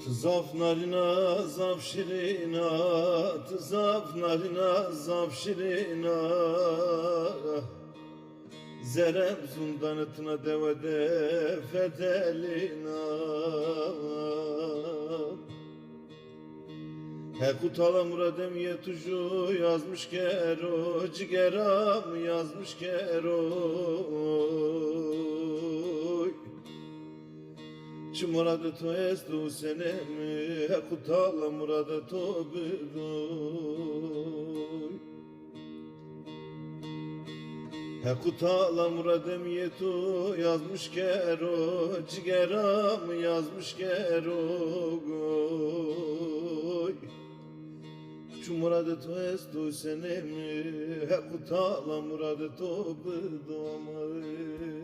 Zaf narina zaf şirina, zaf narina zaf şirina. Zerem zundanıtına devede fetelina. Hekutala muradem yetuşu yazmış kero, cigeram yazmış kero. Çi murade to estu senemi, hekutala murade to bidoy. Hekutala muradem yetu yazmış kero, cigeram yazmış kero. Çi murade to estu senemi, hekutala murade to bidoy.